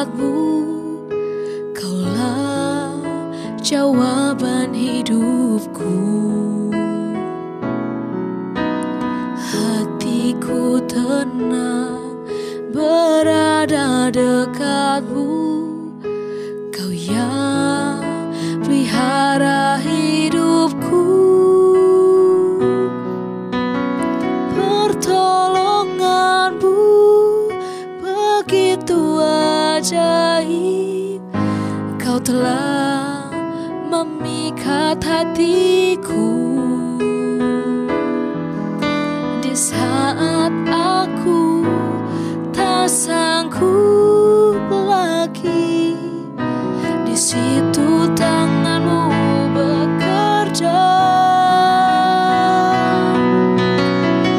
dekatmu, Kaulah jawaban hidupku. Hatiku tenang berada dekatmu, Kau yang pelihara hidupku. Pertolonganmu begitu ajaib, Kau telah memikat hatiku. Di saat aku tak sanggup lagi, di situ tanganmu bekerja.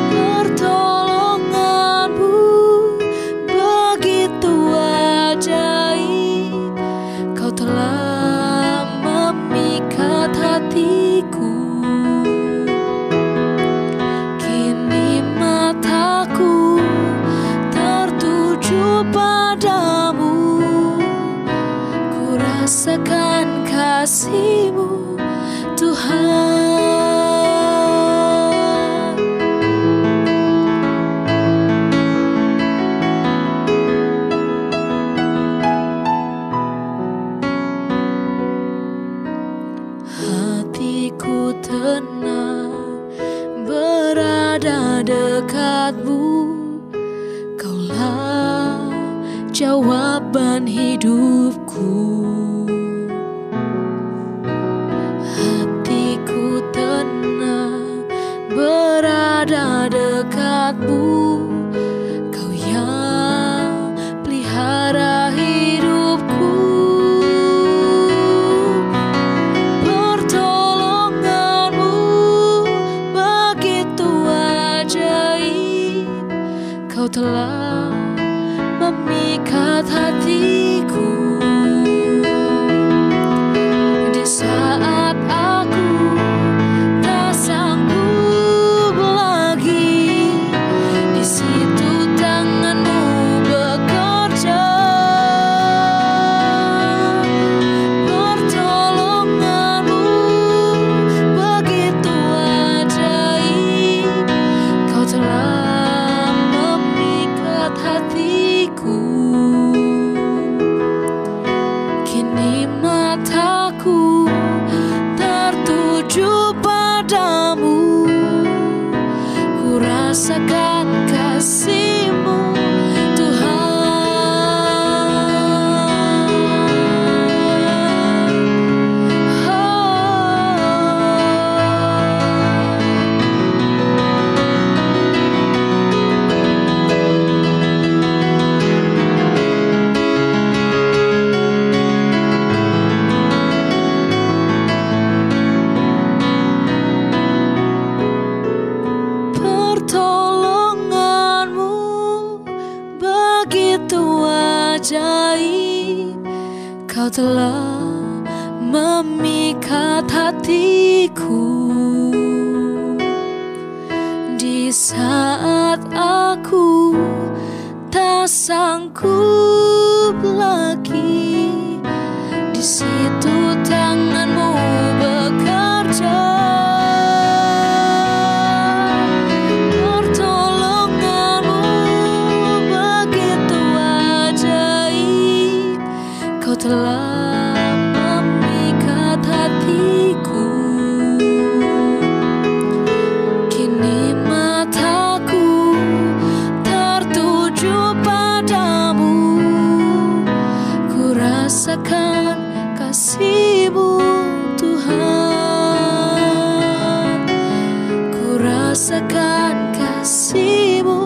Pertolonganmu begitu ajaib, Kau telah memikat hatiku. Kini mataku tertuju padamu, ku rasakan kasih-Mu, Tuhan. Hatiku tenang berada dekatmu, Kaulah jawaban hidupku. Hatiku tenang berada dekatmu, Kau yang pelihara hidupku. Pertolonganmu begitu ajaib, Kau telah memikat hatiku. Di saat aku tak sanggup lagi, di situ tanganmu bekerja. Pertolonganmu begitu ajaib, Kau telah memikat hatiku. Kini mataku tertuju padamu, ku rasakan kasih-Mu, Tuhan. Pertolonganmu begitu ajaib, Kau telah memikat hatiku. Di saat aku tak sanggup lagi, di situ tanganmu bekerja. Pertolonganmu begitu ajaib, Kau telah memikat hatiku. Kini mataku tertuju padamu, ku rasakan kasih-Mu, Tuhan. Ku rasakan kasih-Mu,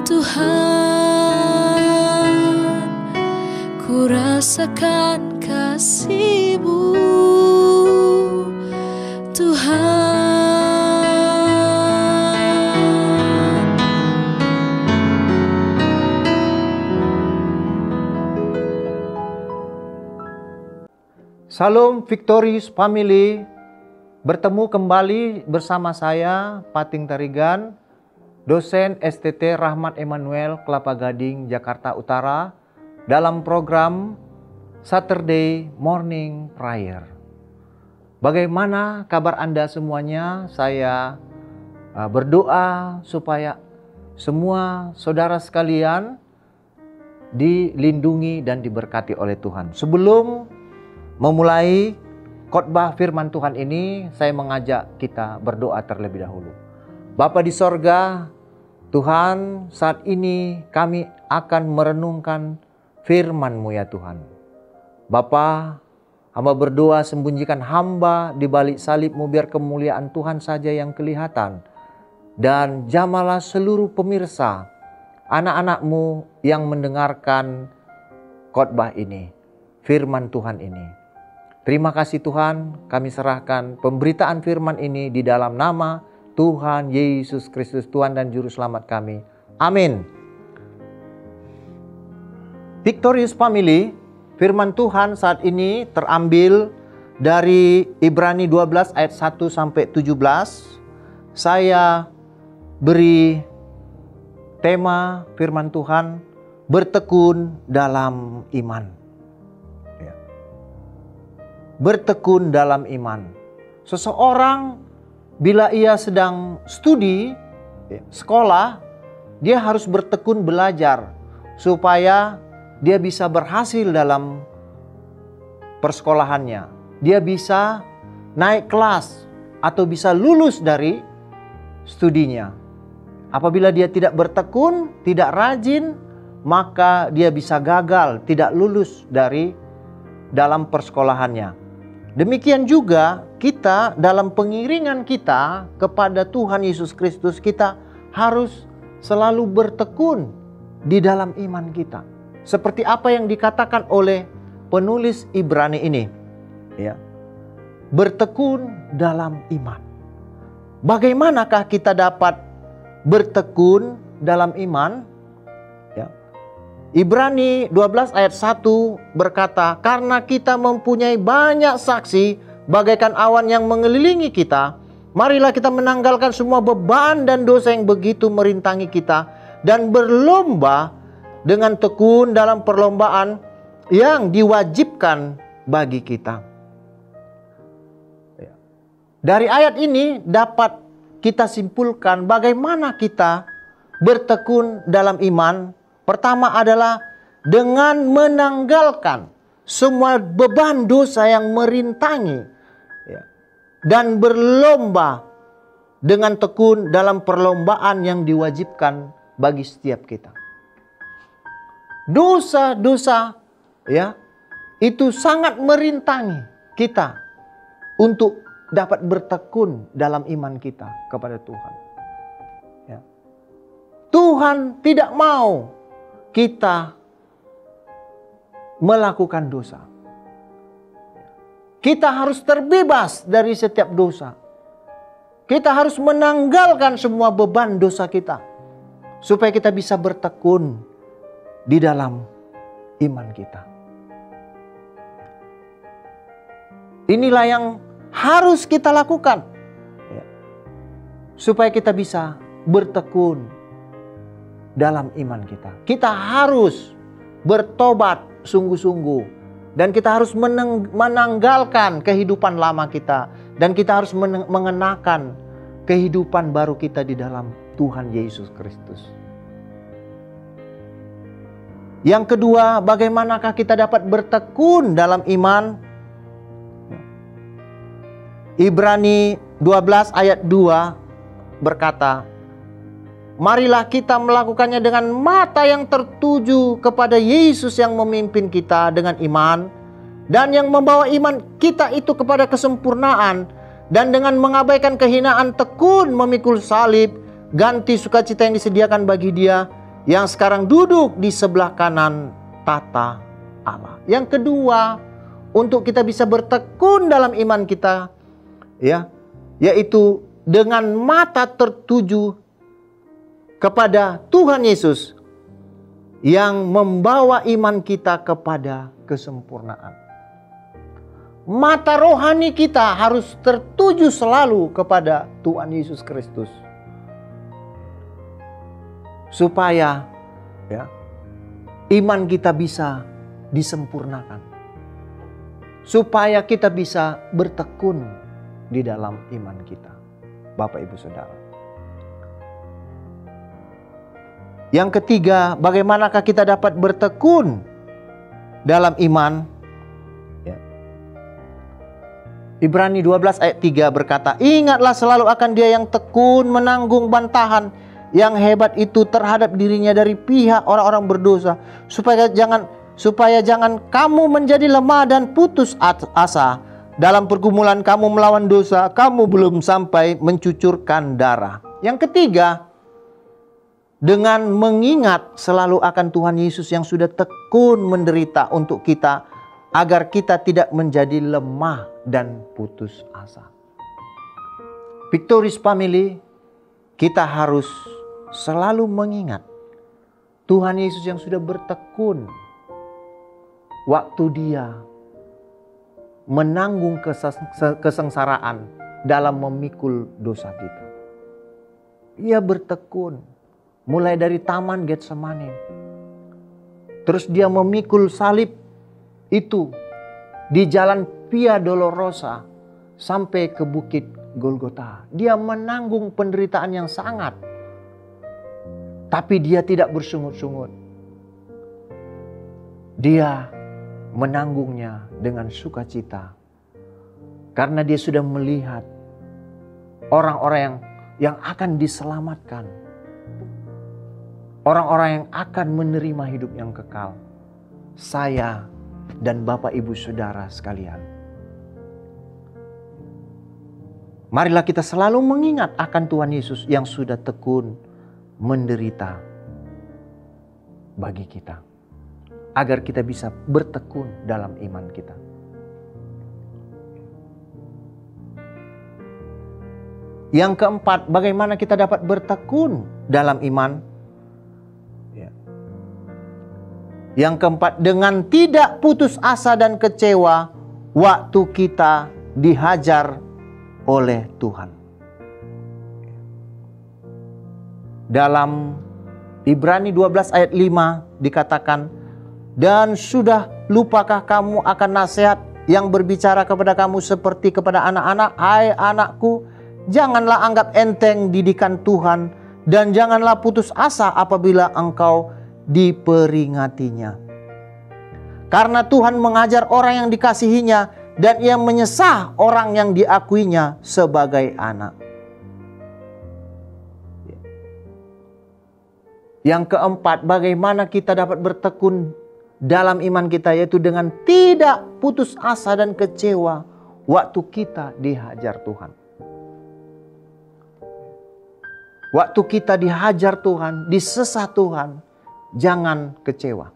Tuhan. Ku rasakan kasih-Mu, Tuhan. Salam Victorious Family, bertemu kembali bersama saya Pating Tarigan, dosen STT Rahmat Emmanuel Kelapa Gading, Jakarta Utara, dalam program Saturday Morning Prayer. Bagaimana kabar Anda semuanya? Saya berdoa supaya semua saudara sekalian dilindungi dan diberkati oleh Tuhan. Sebelum memulai khotbah firman Tuhan ini, saya mengajak kita berdoa terlebih dahulu. Bapa di sorga, Tuhan, saat ini kami akan merenungkan firman-Mu ya Tuhan. Bapa, hamba berdoa sembunyikan hamba di balik salib-Mu biar kemuliaan Tuhan saja yang kelihatan. Dan jamalah seluruh pemirsa, anak-anak-Mu yang mendengarkan khotbah ini, firman Tuhan ini. Terima kasih Tuhan, kami serahkan pemberitaan firman ini di dalam nama Tuhan Yesus Kristus, Tuhan dan Juru Selamat kami. Amin. Victorious Family, firman Tuhan saat ini terambil dari Ibrani 12 ayat 1 sampai 17. Saya beri tema firman Tuhan, bertekun dalam iman. Ya. Bertekun dalam iman. Seseorang bila ia sedang studi, sekolah, dia harus bertekun belajar supaya dia bisa berhasil dalam persekolahannya. Dia bisa naik kelas atau bisa lulus dari studinya. Apabila dia tidak bertekun, tidak rajin, maka dia bisa gagal, tidak lulus dari dalam persekolahannya. Demikian juga kita dalam pengiringan kita kepada Tuhan Yesus Kristus, kita harus selalu bertekun di dalam iman kita. Seperti apa yang dikatakan oleh penulis Ibrani ini, ya. Bertekun dalam iman. Bagaimanakah kita dapat bertekun dalam iman? Ya. Ibrani 12 ayat 1 berkata, karena kita mempunyai banyak saksi bagaikan awan yang mengelilingi kita, marilah kita menanggalkan semua beban dan dosa yang begitu merintangi kita dan berlomba dengan tekun dalam perlombaan yang diwajibkan bagi kita. Dari ayat ini dapat kita simpulkan bagaimana kita bertekun dalam iman. Pertama adalah dengan menanggalkan semua beban dosa yang merintangi, ya, dan berlomba dengan tekun dalam perlombaan yang diwajibkan bagi setiap kita. Dosa-dosa, ya, itu sangat merintangi kita untuk dapat bertekun dalam iman kita kepada Tuhan. Ya. Tuhan tidak mau kita melakukan dosa. Kita harus terbebas dari setiap dosa. Kita harus menanggalkan semua beban dosa kita, supaya kita bisa bertekun di dalam iman kita. Inilah yang harus kita lakukan, ya, supaya kita bisa bertekun dalam iman kita. Kita harus bertobat sungguh-sungguh, dan kita harus menanggalkan kehidupan lama kita, dan kita harus mengenakan kehidupan baru kita di dalam Tuhan Yesus Kristus. Yang kedua, bagaimanakah kita dapat bertekun dalam iman? Ibrani 12 ayat 2 berkata, marilah kita melakukannya dengan mata yang tertuju kepada Yesus yang memimpin kita dengan iman, dan yang membawa iman kita itu kepada kesempurnaan, dan dengan mengabaikan kehinaan tekun memikul salib, ganti sukacita yang disediakan bagi Dia yang sekarang duduk di sebelah kanan tata Allah. Yang kedua, untuk kita bisa bertekun dalam iman kita, ya, yaitu dengan mata tertuju kepada Tuhan Yesus yang membawa iman kita kepada kesempurnaan. Mata rohani kita harus tertuju selalu kepada Tuhan Yesus Kristus, supaya, ya, iman kita bisa disempurnakan, supaya kita bisa bertekun di dalam iman kita, Bapak Ibu Saudara. Yang ketiga, bagaimanakah kita dapat bertekun dalam iman? Ya. Ibrani 12 ayat 3 berkata, ingatlah selalu akan Dia yang tekun menanggung bantahan yang hebat itu terhadap dirinya dari pihak orang-orang berdosa, supaya jangan kamu menjadi lemah dan putus asa. Dalam pergumulan kamu melawan dosa, kamu belum sampai mencucurkan darah. Yang ketiga, dengan mengingat selalu akan Tuhan Yesus yang sudah tekun menderita untuk kita, agar kita tidak menjadi lemah dan putus asa. Victoris Family, kita harus selalu mengingat Tuhan Yesus yang sudah bertekun waktu Dia menanggung kesengsaraan dalam memikul dosa kita. Ia bertekun mulai dari Taman Getsemani. Terus Dia memikul salib itu di jalan Via Dolorosa sampai ke Bukit Golgota. Dia menanggung penderitaan yang sangat, tapi Dia tidak bersungut-sungut. Dia menanggungnya dengan sukacita, karena Dia sudah melihat orang-orang yang akan diselamatkan, orang-orang yang akan menerima hidup yang kekal. Saya dan Bapak Ibu Saudara sekalian, marilah kita selalu mengingat akan Tuhan Yesus yang sudah tekun menderita bagi kita, agar kita bisa bertekun dalam iman kita. Yang keempat, bagaimana kita dapat bertekun dalam iman? Yang keempat, dengan tidak putus asa dan kecewa waktu kita dihajar oleh Tuhan. Dalam Ibrani 12 ayat 5 dikatakan, dan sudah lupakah kamu akan nasihat yang berbicara kepada kamu seperti kepada anak-anak? Hai anakku, janganlah anggap enteng didikan Tuhan, dan janganlah putus asa apabila engkau diperingatinya. Karena Tuhan mengajar orang yang dikasihinya, dan Ia menyesah orang yang diakuinya sebagai anak. Yang keempat, bagaimana kita dapat bertekun dalam iman kita, yaitu dengan tidak putus asa dan kecewa waktu kita dihajar Tuhan. Waktu kita dihajar Tuhan, disesah Tuhan, jangan kecewa.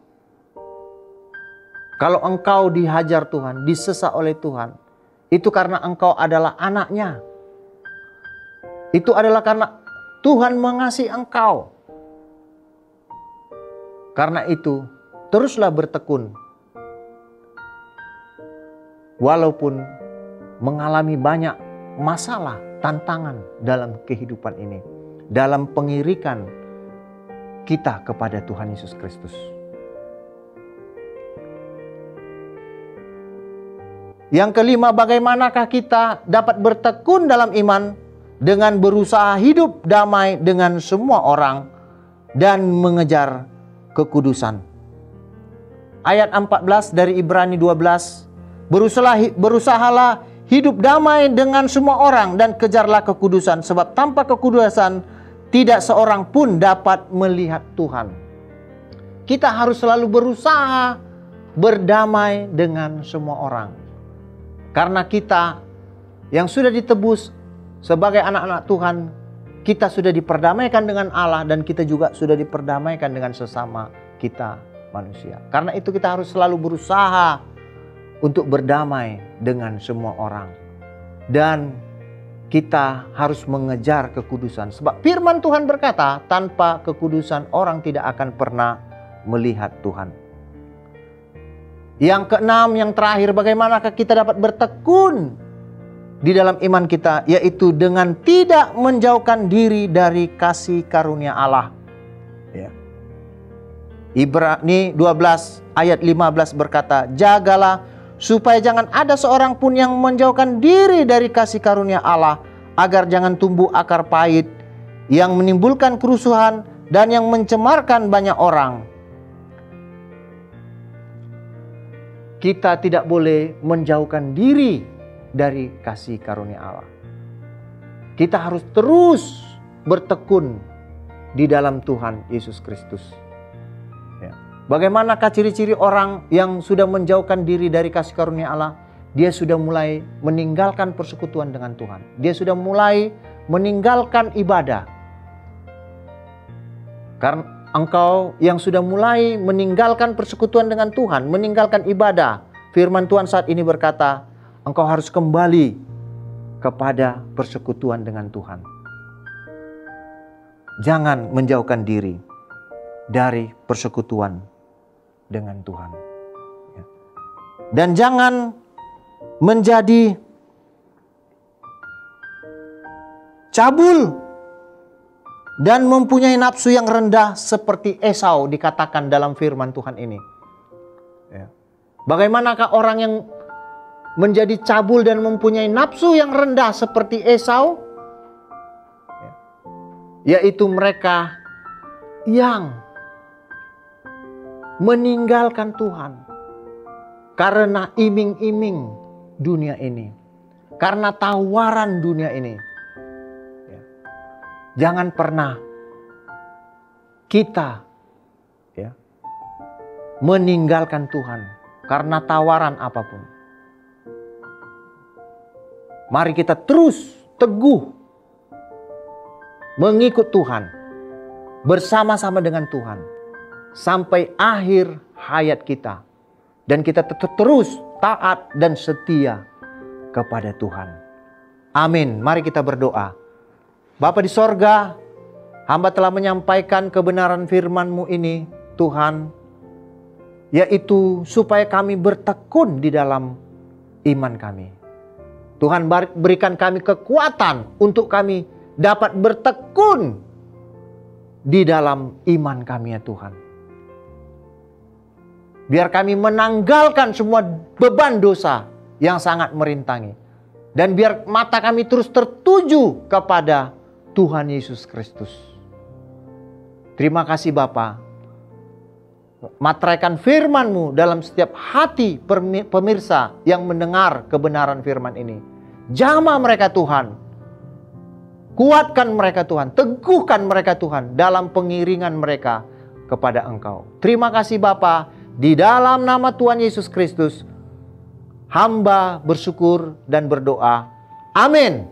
Kalau engkau dihajar Tuhan, disesah oleh Tuhan, itu karena engkau adalah anaknya. Itu adalah karena Tuhan mengasihi engkau. Karena itu, teruslah bertekun. Walaupun mengalami banyak masalah, tantangan dalam kehidupan ini, dalam pengirikan kita kepada Tuhan Yesus Kristus. Yang kelima, bagaimanakah kita dapat bertekun dalam iman? Dengan berusaha hidup damai dengan semua orang dan mengejar kekudusan. Ayat 14 dari Ibrani 12, berusahalah hidup damai dengan semua orang dan kejarlah kekudusan, sebab tanpa kekudusan tidak seorang pun dapat melihat Tuhan. Kita harus selalu berusaha berdamai dengan semua orang. Karena kita yang sudah ditebus sebagai anak-anak Tuhan, kita sudah diperdamaikan dengan Allah, dan kita juga sudah diperdamaikan dengan sesama kita manusia. Karena itu kita harus selalu berusaha untuk berdamai dengan semua orang. Dan kita harus mengejar kekudusan. Sebab firman Tuhan berkata, tanpa kekudusan orang tidak akan pernah melihat Tuhan. Yang keenam, yang terakhir, bagaimanakah kita dapat bertekun di dalam iman kita? Yaitu dengan tidak menjauhkan diri dari kasih karunia Allah. Ya. Ibrani 12 ayat 15 berkata, jagalah supaya jangan ada seorang pun yang menjauhkan diri dari kasih karunia Allah, agar jangan tumbuh akar pahit yang menimbulkan kerusuhan dan yang mencemarkan banyak orang. Kita tidak boleh menjauhkan diri dari kasih karunia Allah. Kita harus terus bertekun di dalam Tuhan Yesus Kristus. Ya. Bagaimanakah ciri-ciri orang yang sudah menjauhkan diri dari kasih karunia Allah? Dia sudah mulai meninggalkan persekutuan dengan Tuhan. Dia sudah mulai meninggalkan ibadah. Karena engkau yang sudah mulai meninggalkan persekutuan dengan Tuhan, meninggalkan ibadah, firman Tuhan saat ini berkata, engkau harus kembali kepada persekutuan dengan Tuhan. Jangan menjauhkan diri dari persekutuan dengan Tuhan. Dan jangan menjadi cabul dan mempunyai nafsu yang rendah seperti Esau, dikatakan dalam firman Tuhan ini. Bagaimanakah orang yang menjadi cabul dan mempunyai nafsu yang rendah seperti Esau? Yaitu mereka yang meninggalkan Tuhan karena iming-iming dunia ini, karena tawaran dunia ini. Jangan pernah kita meninggalkan Tuhan karena tawaran apapun. Mari kita terus teguh mengikut Tuhan, bersama-sama dengan Tuhan sampai akhir hayat kita, dan kita tetap terus taat dan setia kepada Tuhan. Amin. Mari kita berdoa. Bapa di sorga, hamba telah menyampaikan kebenaran firman-Mu ini, Tuhan, yaitu supaya kami bertekun di dalam iman kami. Tuhan, berikan kami kekuatan untuk kami dapat bertekun di dalam iman kami, ya Tuhan. Biar kami menanggalkan semua beban dosa yang sangat merintangi. Dan biar mata kami terus tertuju kepada Tuhan Yesus Kristus. Terima kasih Bapa. Materaikan firman-Mu dalam setiap hati pemirsa yang mendengar kebenaran firman ini. Jamah mereka Tuhan. Kuatkan mereka Tuhan, teguhkan mereka Tuhan dalam pengiringan mereka kepada Engkau. Terima kasih Bapa, di dalam nama Tuhan Yesus Kristus, hamba bersyukur dan berdoa. Amin.